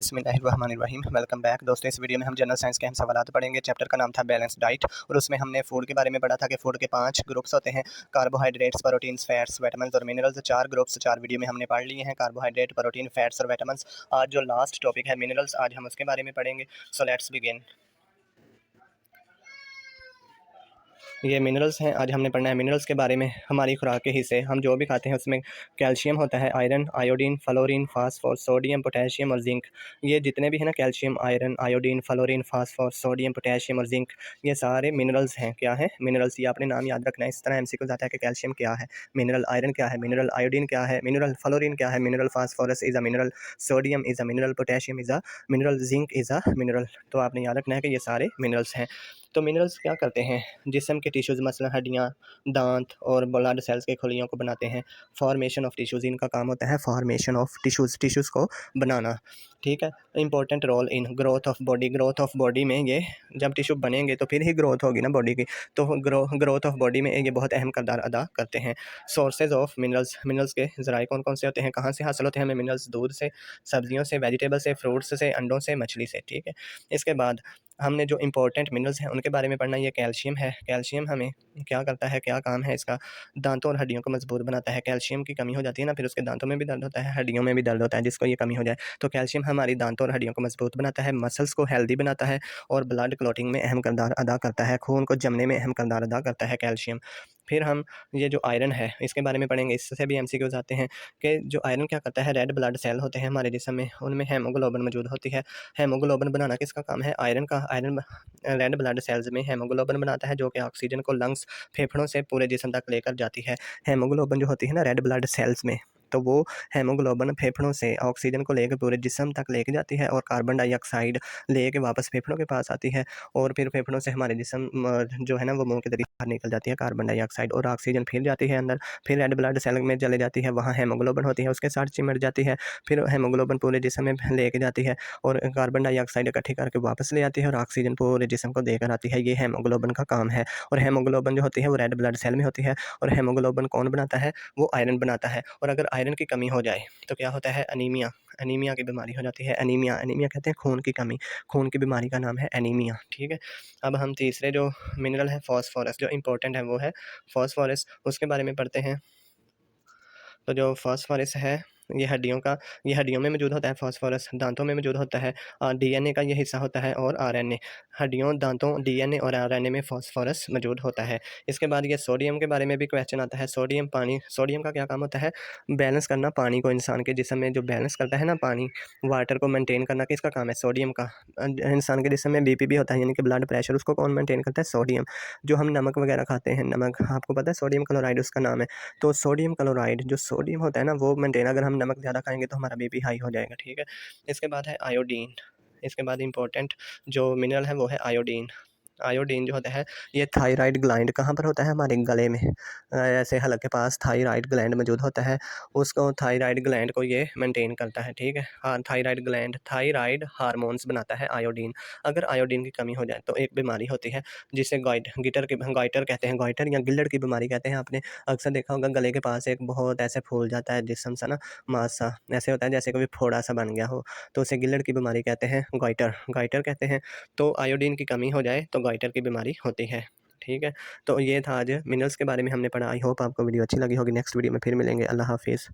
बिस्मिल्लाहिर्रहमानिर्रहीम। Welcome back दोस्तों। इस वीडियो में हम जनरल साइंस के हम सवालात पढ़ेंगे। चैप्टर का नाम था बैलेंस डाइट और उसमें हमने फूड के बारे में पढ़ा था कि फूड के 5 ग्रुप्स होते हैं: कार्बोहाइड्रेट्स, प्रोटीन्स, फैट्स, विटामिन्स और मिनरल्स। 4 ग्रुप्स 4 वीडियो में हमने पढ़ लिए हैं: कार्बोहाइड्रेट, प्रोटीन, फैट्स और विटामिन्स। आज जो लास्ट टॉपिक है मिनरल्स, आज हम उसके बारे में पढ़ेंगे। So let's begin. ये मिनरल्स हैं, आज हमने पढ़ना है मिनरल्स के बारे में। हमारी खुराक के हिस्से हम जो भी खाते हैं उसमें कैल्शियम होता है, iron, iodine, fluorine, phosphorus, sodium, potassium और जिंक। ये जितने भी हैं ना, calcium, iron, iodine, fluorine, phosphorus, sodium, potassium और जिंक, ये सारे मिनरल्स हैं। क्या है? मिनरल्स। ये आपने नाम याद रखना है। इस तरह एमसीक्यू आता है कि कैल्शियम क्या है, मिनरल, आयरन क्या है, मिनरल, आयोडीन क्या है, मिनरल, फ्लोरीन क्या है, mineral, phosphorus is a mineral, sodium is a mineral, potassium is a mineral, zinc is a mineral. तो आपने याद रखना है कि ये सारे मिनरल्स हैं। तो मिनरल्स क्या करते हैं? जिस्म के टिश्यूज़ मसलन हड्डियाँ, दांत और ब्लड सेल्स के खुलियों को बनाते हैं। फॉर्मेशन ऑफ टिश्यूज़, इनका काम होता है फॉर्मेशन ऑफ टिश्यूज़ को बनाना। ठीक है। Important role in growth of body, growth of body में ये जब टिश्यू बनेंगे तो फिर ही ग्रोथ होगी ना बॉडी की, तो ग्रोथ ऑफ बॉडी में ये बहुत अहम किरदार अदा करते हैं। सोर्सेज ऑफ मिनरल्स, मिनरल्स के ज़राए कौन कौन से होते हैं, कहाँ से हासिल होते हैं हमें मिनरल्स? दूध से, सब्जियों से, वेजिटेबल से, फ्रूट्स से, अंडों से, मछली से। ठीक है। इसके बाद हमने जो इंपॉर्टेंट मिनरल्स हैं उनके बारे में पढ़ना। ये कैल्शियम है। कैल्शियम हमें क्या करता है, क्या काम है इसका? दांतों और हड्डियों को मजबूत बनाता है। कैल्शियम की कमी हो जाती है ना, फिर उसके दांतों में भी दर्द होता है, हड्डियों में भी दर्द होता है, जिसको ये कमी हो जाए। तो कैल्शियम हमारी दांतों और हड्डियों को मजबूत बनाता है, मसल्स को हेल्दी बनाता है और ब्लड क्लॉटिंग में अहम किरदार अदा करता है, खून को जमने में अहम किरदार अदा करता है कैल्शियम। फिर हम ये जो आयरन है इसके बारे में पढ़ेंगे। इससे भी एमसीक्यूज आते हैं कि जो आयरन क्या करता है, रेड ब्लड सेल होते हैं हमारे जिस्म में, उनमें हेमोग्लोबिन मौजूद होती है। हेमोग्लोबिन बनाना किसका काम है? आयरन का। आयरन रेड ब्लड सेल्स में हेमोग्लोबिन बनाता है जो कि ऑक्सीजन को लंग्स, फेफड़ों से पूरे जिस्म तक लेकर जाती है। हेमोग्लोबिन जो होती है ना रेड ब्लड सेल्स में, तो वो हेमोग्लोबिन फेफड़ों से ऑक्सीजन को लेकर पूरे जिस्म तक लेके जाती है और कार्बन डाइऑक्साइड लेके वापस फेफड़ों के पास आती है और फिर फेफड़ों से हमारे जिस्म जो है ना वो मुंह के जरिए बाहर निकल जाती है कार्बन डाइऑक्साइड, और ऑक्सीजन फिर जाती है अंदर, फिर रेड ब्लड सेल में चले जाती है, वहाँ हेमोग्लोबिन होती है उसके साथ चिमट जाती है, फिर हेमोग्लोबिन पूरे जिस्म में लेके जाती है और कार्बन डाइऑक्साइड इकट्ठी करके वापस ले आती है और ऑक्सीजन पूरे जिस्म को देकर आती है। ये हेमोग्लोबिन का काम है। और हेमोग्लोबिन जो होती है वो रेड ब्लड सेल में होती है और हेमोग्लोबिन कौन बनाता है? वो आयरन बनाता है। और अगर आयरन की कमी हो जाए तो क्या होता है? अनीमिया, अनीमिया की बीमारी हो जाती है। अनीमिया, अनीमिया कहते हैं खून की कमी, खून की बीमारी का नाम है एनीमिया। ठीक है। अब हम तीसरे जो मिनरल है फास्फोरस, जो इंपॉर्टेंट है वो है फास्फोरस, उसके बारे में पढ़ते हैं। तो जो फास्फोरस है ये हड्डियों में मौजूद होता है। फास्फोरस दांतों में मौजूद होता है। डीएनए का ये हिस्सा होता है और आरएनए, हड्डियों, दांतों, डीएनए और आरएनए में फास्फोरस मौजूद होता है। इसके बाद ये सोडियम के बारे में भी क्वेश्चन आता है। सोडियम, पानी, सोडियम का क्या काम होता है? बैलेंस करना पानी को, इंसान के जिस्म में जो बैलेंस करता है ना पानी, वाटर को मेंटेन करना किसका काम है? सोडियम का। इंसान के जिस्म में बीपी भी होता है यानी कि ब्लड प्रेशर, उसको कौन मेंटेन करता है? सोडियम। जो हम नमक वगैरह खाते हैं, नमक आपको पता है सोडियम क्लोराइड उसका नाम है। तो सोडियम क्लोराइड जो सोडियम होता है ना वो मेंटेन, अगर हम नमक ज़्यादा खाएँगे तो हमारा बीपी हाई हो जाएगा। ठीक है। इसके बाद है आयोडीन। इसके बाद इम्पोर्टेंट जो मिनरल है वो है आयोडीन। आयोडीन जो होता है ये थायराइड ग्लैंड कहाँ पर होता है? हमारे गले में, ऐसे हलक के पास थायराइड ग्लैंड मौजूद होता है। उसको थायराइड ग्लैंड को ये मेंटेन करता है। ठीक है। हाँ, थायराइड ग्लैंड थायराइड हार्मोन्स बनाता है आयोडीन। अगर आयोडीन की कमी हो जाए तो एक बीमारी होती है जिसे गॉइटर कहते हैं, गॉइटर या गिल्लड़ की बीमारी कहते हैं। आपने अक्सर देखा होगा गले के पास एक बहुत ऐसे फूल जाता है जिस्म सा ना, मांस सा ऐसे होता है जैसे कभी फोड़ा सा बन गया हो, तो उसे गिल्लड़ की बीमारी कहते हैं, गॉइटर गॉइटर कहते हैं। तो आयोडीन की कमी हो जाए तो गॉइटर की बीमारी होती है। ठीक है। तो ये था आज मिनरल्स के बारे में हमने पढ़ा। आई होप आपको वीडियो अच्छी लगी होगी। नेक्स्ट वीडियो में फिर मिलेंगे। अल्लाह हाफिज़।